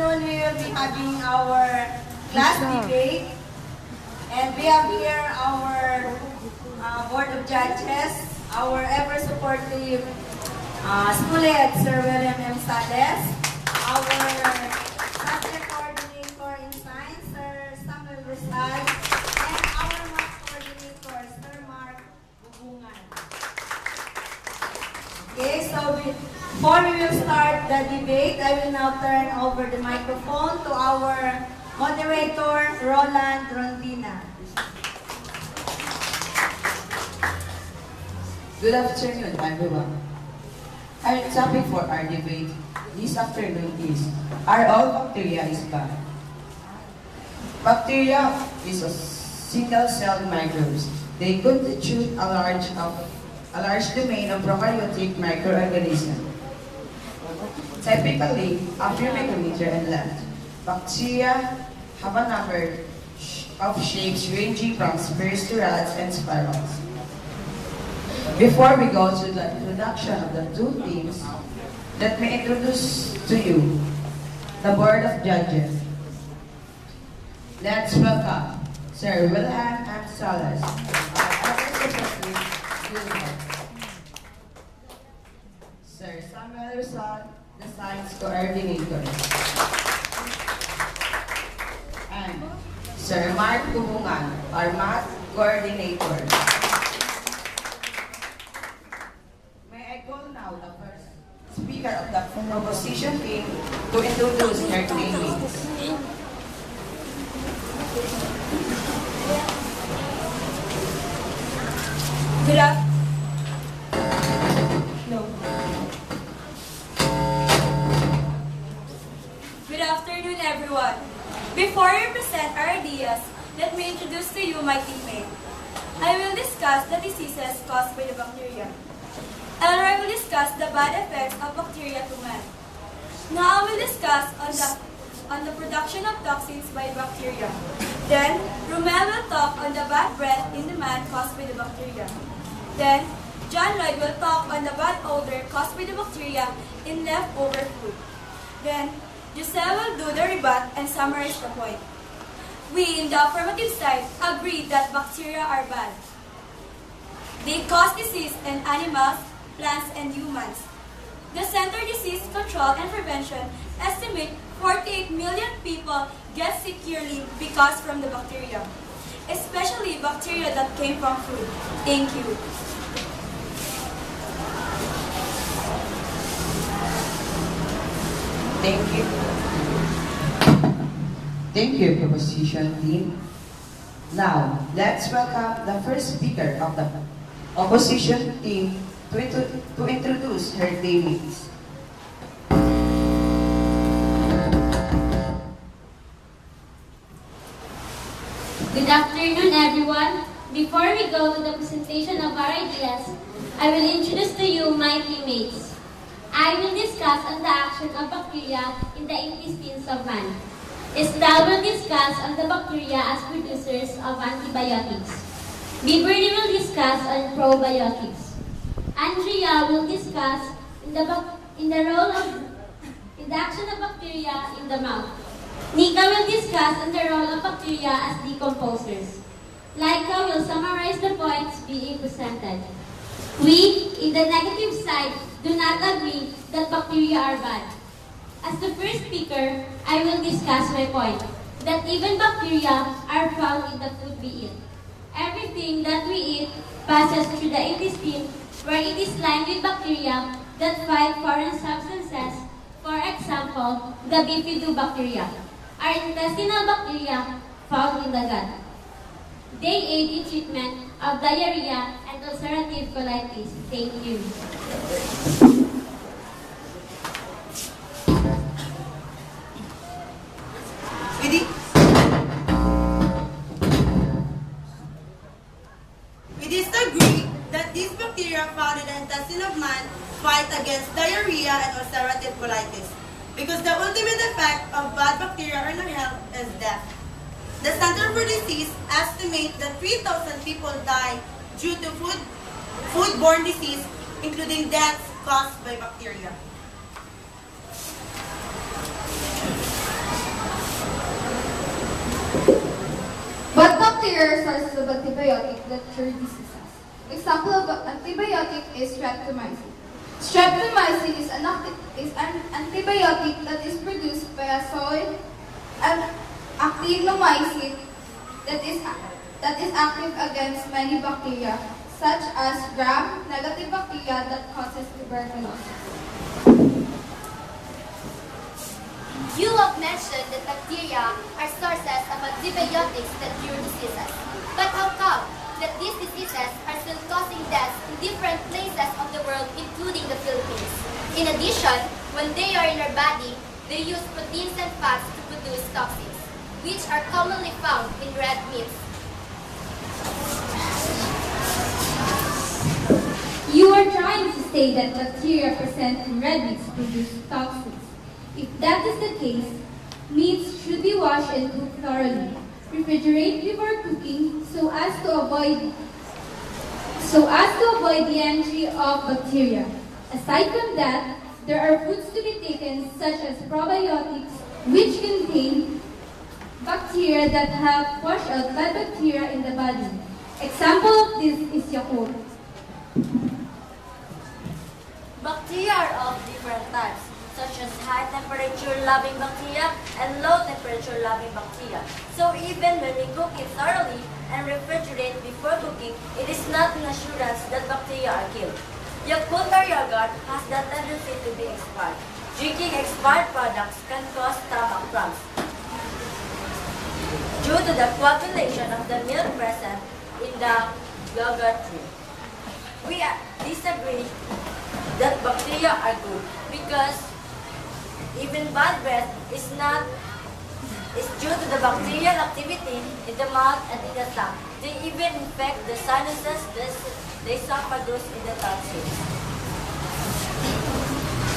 afternoon, we will be having our class debate. And we have here our Board of Judges, our ever-supportive school head, Sir William M. Sales, our subject coordinator in science, Sir Samuel Rosal, and our math coordinator, Sir Mark Bubungan. Okay, so before we will start the debate, I will now turn over the microphone to our moderator, Roland Rondina. Good afternoon, everyone. Our topic for our debate this afternoon is, are all bacteria is bad? Bacteria is a single-celled microbes. They constitute a large domain of prokaryotic microorganisms. Typically, a few micrometer in length. Bacteria have a number of shapes ranging from spheres to rods and spirals. Before we go to the introduction of the two teams, let me introduce to you the Board of Judges. Let's welcome Sir William M. Salas, our ever-supportive school head. Sir Samuel Rosal, the science coordinator. And Sir Mark Bubungan, our math coordinator. Now, the first speaker of the proposition team to introduce her teammates. Good afternoon, everyone. Before I present our ideas, let me introduce to you my teammate. I will discuss the diseases caused by the bacteria. Elroy will discuss the bad effects of bacteria to man. Now I will discuss on the production of toxins by bacteria. Then, Romel will talk on the bad breath in the man caused by the bacteria. Then, John Lloyd will talk on the bad odor caused by the bacteria in leftover food. Then, Giselle will do the rebut and summarize the point. We, in the affirmative side, agree that bacteria are bad. They cause disease in animals, plants, and humans. The Center Disease Control and Prevention estimate 48 million people get sick yearly because from the bacteria, especially bacteria that came from food. Thank you. Thank you. Thank you, proposition team. Now, let's welcome the first speaker of the opposition team to introduce her teammates. Good afternoon, everyone. Before we go to the presentation of our ideas, I will introduce to you my teammates. I will discuss on the action of bacteria in the intestines of man. Estelle will discuss on the bacteria as producers of antibiotics. Beverly will discuss on probiotics. Andrea will discuss in the action of bacteria in the mouth. Nika will discuss on the role of bacteria as decomposers. Laika will summarize the points being presented. We, in the negative side, do not agree that bacteria are bad. As the first speaker, I will discuss my point, that even bacteria are found in the food we eat. Everything that we eat passes through the intestine, where it is lined with bacteria that fight foreign substances, for example, the bifidobacteria, are intestinal bacteria found in the gut. They aid in treatment of diarrhea and ulcerative colitis. Thank you. We disagree that these bacteria found in the intestine of man fight against diarrhea and ulcerative colitis, because the ultimate effect of bad bacteria on our health is death. The Center for Disease estimates that 3,000 people die due to foodborne disease, including deaths caused by bacteria. bacteria are sources of antibiotic that cure diseases. Example of antibiotic is streptomycin. Streptomycin is an antibiotic that is produced by a soil actinomycin that is active against many bacteria, such as gram-negative bacteria that causes tuberculosis. You have mentioned that bacteria are sources of antibiotics that cure diseases. But how come that these diseases are still causing deaths in different places of the world, including the Philippines? In addition, when they are in our body, they use proteins and fats to produce toxins, which are commonly found in red meats. You are trying to say that bacteria present in red meats produce toxins. If that is the case, meats should be washed and cooked thoroughly. Refrigerate before cooking so as to avoid the entry of bacteria. Aside from that, there are foods to be taken such as probiotics, which contain bacteria that have washed out bad bacteria in the body. Example of this is Yakult. Bacteria are of different types, such as high temperature loving bacteria and low temperature loving bacteria. So even when we cook it thoroughly and refrigerate before cooking, it is not an assurance that bacteria are killed. Yakult or yogurt has the tendency to be expired. Drinking expired products can cause stomach cramps due to the coagulation of the milk present in the yogurt stream. We disagree that bacteria are good because even bad breath is due to the bacterial activity in the mouth and in the tongue. They even infect the sinuses, the esophagus, and the tonsils.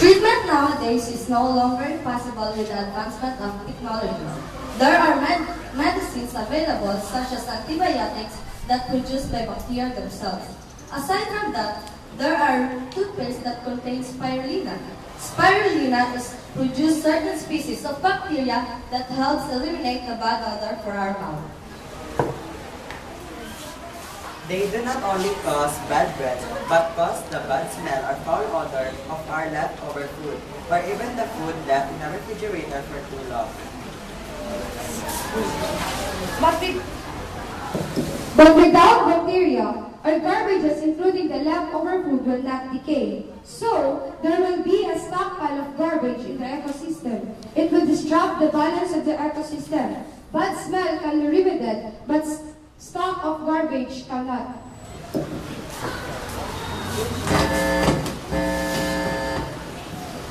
Treatment nowadays is no longer possible with the advancement of technology. There are medicines available such as antibiotics that produced by bacteria themselves. Aside from that, there are toothpaste that contains spirulina. Spirulina produces certain species of bacteria that helps eliminate the bad odor for our mouth. They do not only cause bad breath, but cause the bad smell or foul odor of our leftover food, or even the food left in the refrigerator for too long. But without bacteria, our garbages, including the leftover food, will not decay. So, there will be a stockpile of garbage in the ecosystem. It will disrupt the balance of the ecosystem. Bad smell can be remedied, but stock of garbage cannot.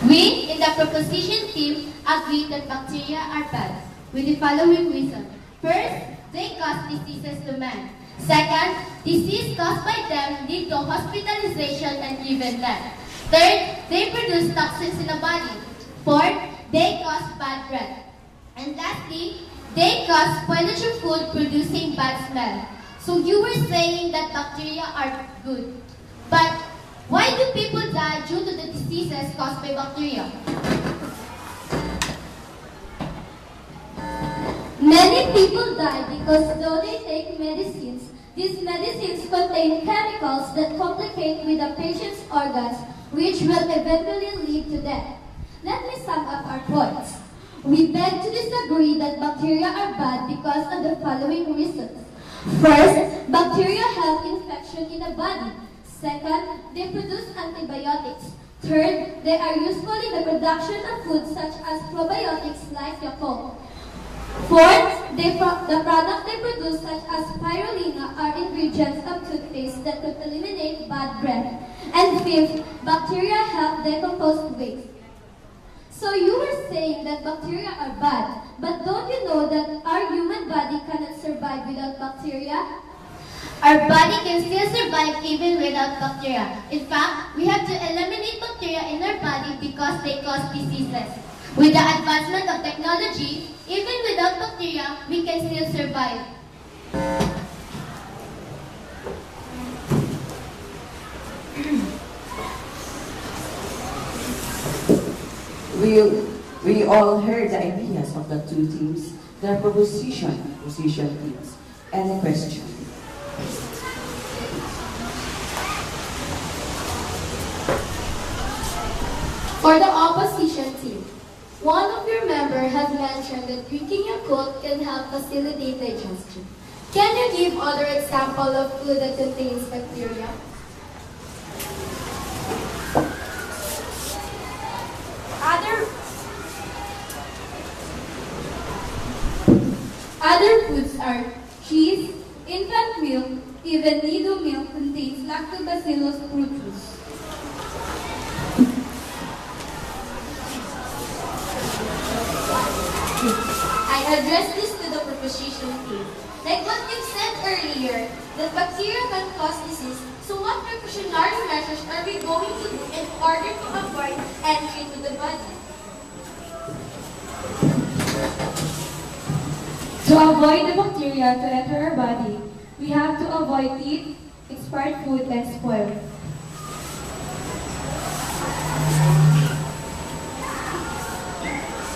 We, in the proposition team, agree that bacteria are bad, with the following reason. First, they cause diseases to man. Second, disease caused by them lead to hospitalization and even death. Third, they produce toxins in the body. Fourth, they cause bad breath. And lastly, they cause spoilage of food producing bad smell. So you were saying that bacteria are good. But why do people die due to the diseases caused by bacteria? Many people die because though they take medicines, these medicines contain chemicals that complicate with the patient's organs, which will eventually lead to death. Let me sum up our points. We beg to disagree that bacteria are bad because of the following reasons. First, bacteria help infection in the body. Second, they produce antibiotics. Third, they are useful in the production of food such as probiotics like Yakult. Fourth, the product they produce such as spirulina are ingredients of toothpaste that could eliminate bad breath. And fifth, bacteria help decompose waste. So you were saying that bacteria are bad, but don't you know that our human body cannot survive without bacteria? Our body can still survive even without bacteria. In fact, we have to eliminate bacteria in our body because they cause diseases. With the advancement of technology, even without bacteria, we can still survive. We all heard the ideas of the two teams, their position teams. Any question? For the opposition team, one of your members has mentioned that drinking Yakult can help facilitate digestion. Can you give other example of food that contains bacteria? Other foods are cheese, infant milk, even nido milk contains Lactobacillus brutus. I address this to the proposition team. Like what you said earlier, that bacteria can cause disease, so what precautionary measures are we going to do in order to avoid entry to the body? To avoid the bacteria to enter our body, we have to avoid eat expired food and spoiled.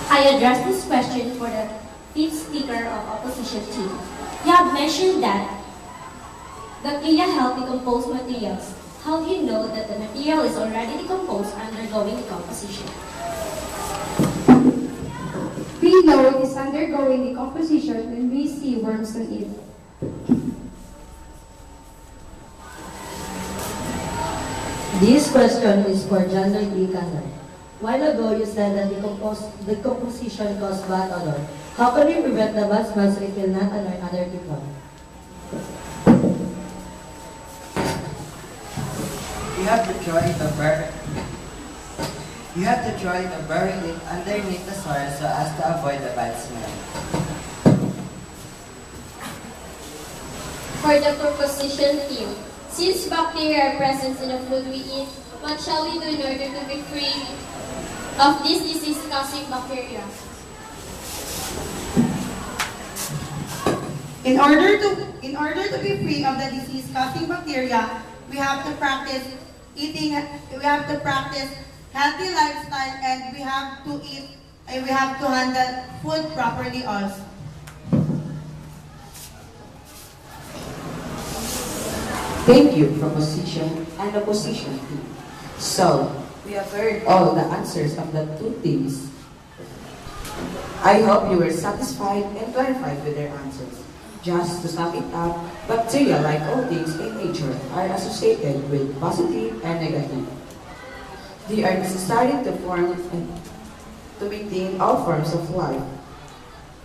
I address this question for the fifth speaker of opposition team. You have mentioned that bacteria help decompose materials. How do you know that the material is already decomposed undergoing decomposition? We know it is undergoing decomposition when we see worms on it. This question is for John D. Canor. While ago, you said that decomposition caused bad odor. How can we prevent the bad smells it will not annoy other people? You have to try to bury it underneath the soil so as to avoid the bad smell. For the proposition team, since bacteria are present in the food we eat, what shall we do in order to be free of this disease-causing bacteria? In order to be free of the disease-causing bacteria, we have to practice healthy lifestyle, and we have to handle food properly also. Thank you, proposition and opposition team. So, we have heard all the answers of the two teams. I hope you were satisfied and clarified with their answers. Just to sum it up, bacteria, like all things in nature, are associated with positive and negative. They are necessary to form and to maintain all forms of life,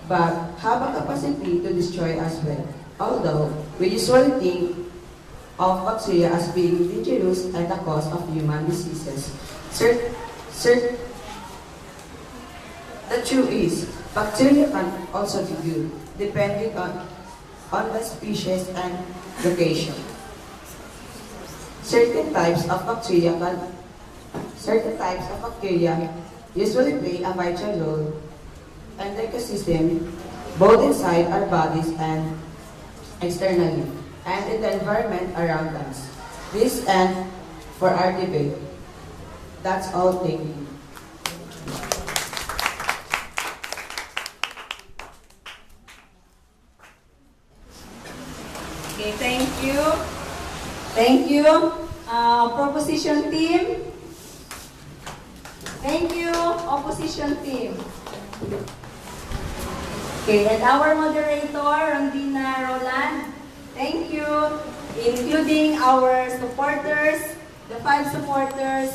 but have a capacity to destroy as well. Although we usually think of bacteria as being dangerous and the cause of human diseases, the truth is, bacteria can also be good, depending on the species and location. Certain types of bacteria usually play a vital role in the ecosystem, both inside our bodies and externally, and in the environment around us. This ends for our debate. That's all. Thank you. Okay, thank you. Thank you, proposition team. Thank you, opposition team. Okay, and our moderator, Rondina Roland. Thank you, including our supporters, the 5 supporters.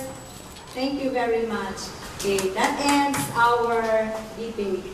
Thank you very much. Okay, that ends our debate.